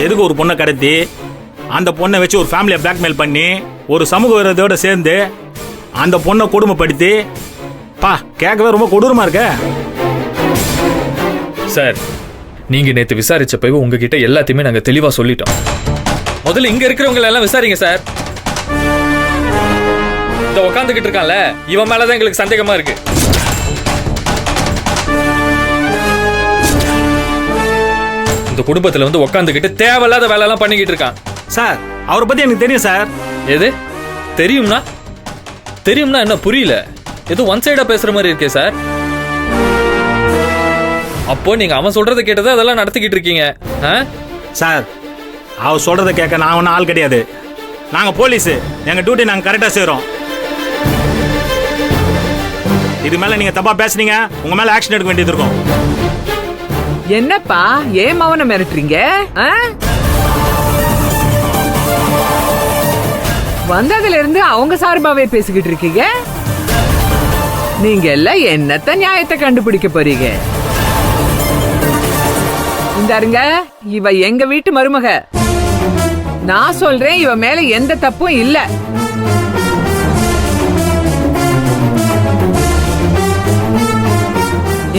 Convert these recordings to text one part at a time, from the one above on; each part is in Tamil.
எதுக்கு ஒரு பொண்ணை கடத்தி அந்த பொண்ணை வச்சு ஒரு ஃபேமிலியை பிளாக்மெயில் பண்ணி ஒரு சமூக விரோதத்தோட சேர்ந்து அந்த பொண்ணை கொடுமைப்படுத்தி கேட்கவே ரொம்ப கொடூரமா இருக்க. சார், நீங்க நேத்து விசாரிச்சப்ப உங்ககிட்ட எல்லாத்தையுமே நாங்க தெளிவா சொல்லிட்டோம். முதல்ல இங்க இருக்கிறவங்க எல்லாம் விசாரிங்க சார். இந்த உட்காந்துக்கிட்டு இருக்கான்ல, இவன் மேலதான் எங்களுக்கு சந்தேகமா இருக்கு. இந்த குடும்பத்துல வந்து உட்காந்துக்கிட்டு தேவையில்லாத வேலை எல்லாம் பண்ணிக்கிட்டு இருக்கான். சார், அவரை பத்தி எனக்கு தெரியும் சார். எது தெரியும்னா? தெரியும்னா என்ன புரியல? ஏதோ ஒன் சைடா பேசுற மாதிரி இருக்கே சார். அப்போ நீங்க அவன் சொல்றதை கேட்டதை அதெல்லாம் நடத்திக்கிட்டு இருக்கீங்க. சார், அவர் சொல்றதை கேட்க நான் ஒன்றும் ஆள் கிடையாது. நாங்க போலீஸ், எங்க டியூட்டி நாங்க கரெக்டா செய்றோம். இது மேல நீங்க தப்பா பேசுனீங்க, உங்க மேல ஆக்ஷன் எடுக்க வேண்டியது இருக்கும். என்னப்பா ஏன் மவனை மிரட்டுறீங்க? வந்ததுல இருந்து அவங்க சார்பாவே பேசிக்கிட்டு இருக்கீங்க. நீங்க எல்லாம் என்னத்த நியாயத்தை கண்டுபிடிக்க போறீங்க? இந்தாருங்க, இவ எங்க வீட்டு மருமக. நான் சொல்றேன், இவ மேல எந்த தப்பும் இல்ல.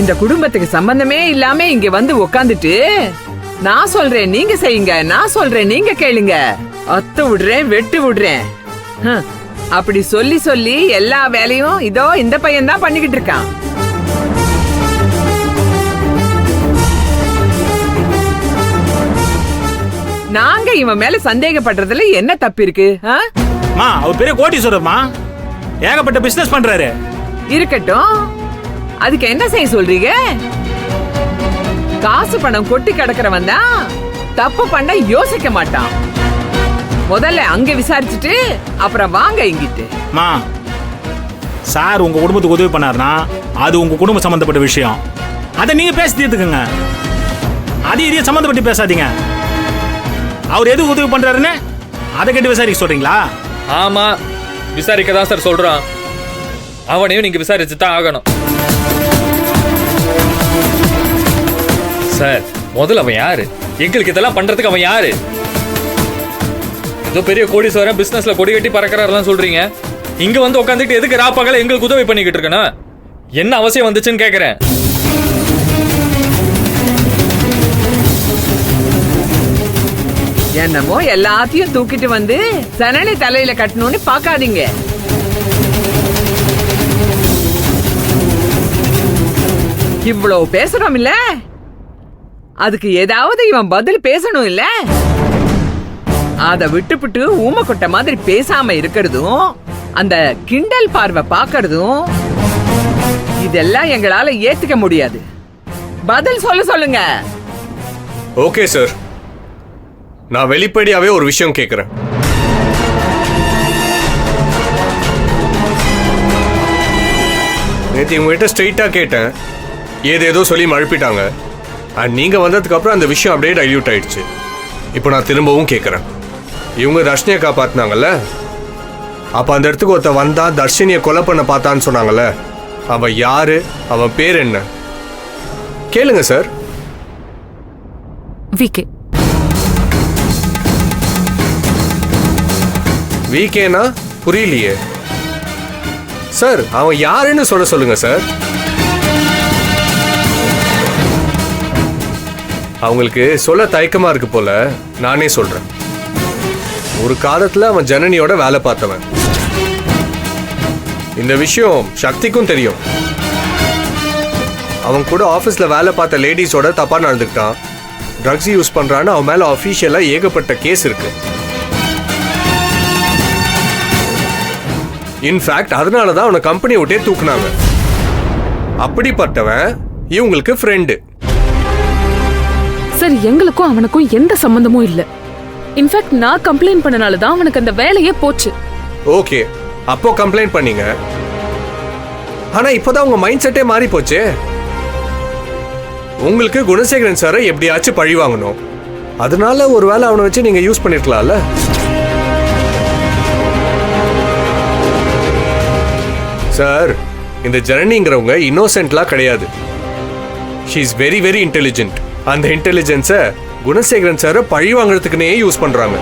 இந்த குடும்பத்துக்கு சம்பந்தமே இல்லாம இங்க வந்து உக்காந்துட்டு நான் சொல்றேன் நீங்க செய்யுங்க, நான் சொல்றேன் நீங்க கேளுங்க, அத்து விடுறேன் வெட்டு விடுறேன் அப்படி சொல்லி சொல்லி எல்லா வேலையும் இதோ இந்த பையன் தான் பண்ணிக்கிட்டு இருக்கான். நாங்க இவன் மேல சந்தேகப்படுறதுல என்ன தப்பு இருக்கு? அவர் பெரிய கோடீஸ்வரர்மா, ஏகப்பட்ட பிசினஸ் பண்றாரு. இருக்கட்டும், அதுக்கு என்ன செய்ய சொல்றீங்க? காசு பணம் கொட்டி கிடக்கிறவன் தான் தப்பு பண்ண யோசிக்க மாட்டான். முதல்ல அங்க விசாரிச்சுட்டு அப்புறம் வாங்க இங்கிட்டு. சார் உங்க குடும்பத்துக்கு உதவி பண்ணாருன்னா அது உங்க குடும்ப சம்பந்தப்பட்ட விஷயம். அதை நீங்க பேசி தீர்த்துக்குங்க. அது இதையும் சம்பந்தப்பட்டு பேசாதீங்க. அவர் எது உதவி பண்றாருன்னு அதை கேட்டு விசாரிக்க சொல்றீங்களா? ஆமா, விசாரிக்க தான் சார் சொல்றான். அவனையும் நீங்க விசாரிச்சு தான் ஆகணும். சார், முதல்ல அவன் யாரு? எங்களுக்கு இதெல்லாம் பண்றதுக்கு அவன் யாரு? ஏதோ பெரிய கோடீஸ்வரன், பிசினஸ்ல கொடி கட்டி பறக்கிறாரெல்லாம் சொல்றீங்க. இங்க வந்து உட்காந்துட்டு எதுக்கு ராப்பகல எங்களுக்கு உதவி பண்ணிக்கிட்டு இருக்கணும்? என்ன அவசியம் வந்துச்சுன்னு கேக்குறேன். என்னமோ எல்லாத்தையும் தூக்கிட்டு வந்து சனனி தலையில கட்டணும்னு பாக்காதீங்க. இவ்வளவு பேசுறோம் இல்ல, அதுக்கு ஏதாவது இவன் பதில் பேசணும் இல்ல. அத விட்டுப்புட்டு ஊமை கொட்ட மாதிரி பேசாம இருக்கிறதும், அந்த கிண்டல் பார்வை பாக்குறதும், இதெல்லாம் எங்களால ஏத்துக்க முடியாது. பதில் சொல்லுங்க. ஓகே சார், நான் வெளிப்படையாவே ஒரு விஷயம் கேட்கிறேன். நேற்று உங்ககிட்ட ஸ்ட்ரெயிட்டா கேட்டேன், ஏதேதோ சொல்லி மழுப்பிட்டாங்க. அண்ட் நீங்க வந்ததுக்கு அப்புறம் அந்த விஷயம் அப்படியே டைல்யூட் ஆயிடுச்சு. இப்போ நான் திரும்பவும் கேட்குறேன், இவங்க தர்ஷினியை காப்பாத்தினாங்கல்ல, அப்ப அந்த இடத்துக்கு ஒருத்த வந்தா தர்ஷினியை கொலை பண்ண பார்த்தான்னு சொன்னாங்கல்ல, அவன் யாரு, அவன் பேர் என்ன? கேளுங்க சார். விகே. விகேனா? புரியலையே சார். அவன் யாருன்னு சொல்லுங்க சார். அவங்களுக்கு சொல்ல தயக்கமா இருக்கு போல, நானே சொல்றேன். ஒரு காலத்துல அவன் ஜனனியோட வேலை பார்த்தவன். இந்த விஷயம் சக்திக்கும் தெரியும். அவன் கூட ஆபீஸ்ல வேலை பார்த்த லேடிஸோட தப்பா நடந்துக்கிட்டான், ட்ரக்ஸ் யூஸ் பண்றான்னு அவன் மேல ஆபீஷியலா ஏகப்பட்ட கேஸ் இருக்கு. இன்ஃபேக்ட் அதனாலதான் அவனை கம்பெனி விட்டே தூக்குனாங்க. அப்படிப்பட்டவன் இவங்களுக்கு ஃப்ரெண்டு. சார், எங்களுக்கும் அவனுக்கும் எந்த சம்பந்தமும் இல்ல. இன்ஃபேக்ட் நான் கம்ப்ளைண்ட் பண்ணனால தான் அவனுக்கு அந்த வேலையே போச்சு. ஓகே, அப்போ கம்ப்ளைண்ட் பண்ணீங்க. ஆனா இப்போதான் உங்க மைண்ட் செட்டே மாறி போச்சு. உங்களுக்கு குணசேகரன் சாரை எப்படியாச்சும் பழி வாங்கணும். அதனால ஒருவேளை அவனை வச்சு நீங்க யூஸ் பண்ணிருக்கலாம்ல. சார், இந்த ஜனனிங்கிறவங்க இன்னோசென்ட்லாம் கிடையாது. She is very very intelligent. அந்த இன்டெலிஜென்ஸை குணசேகரன் சாரை பழி வாங்குறதுக்குன்னே யூஸ் பண்றாங்க.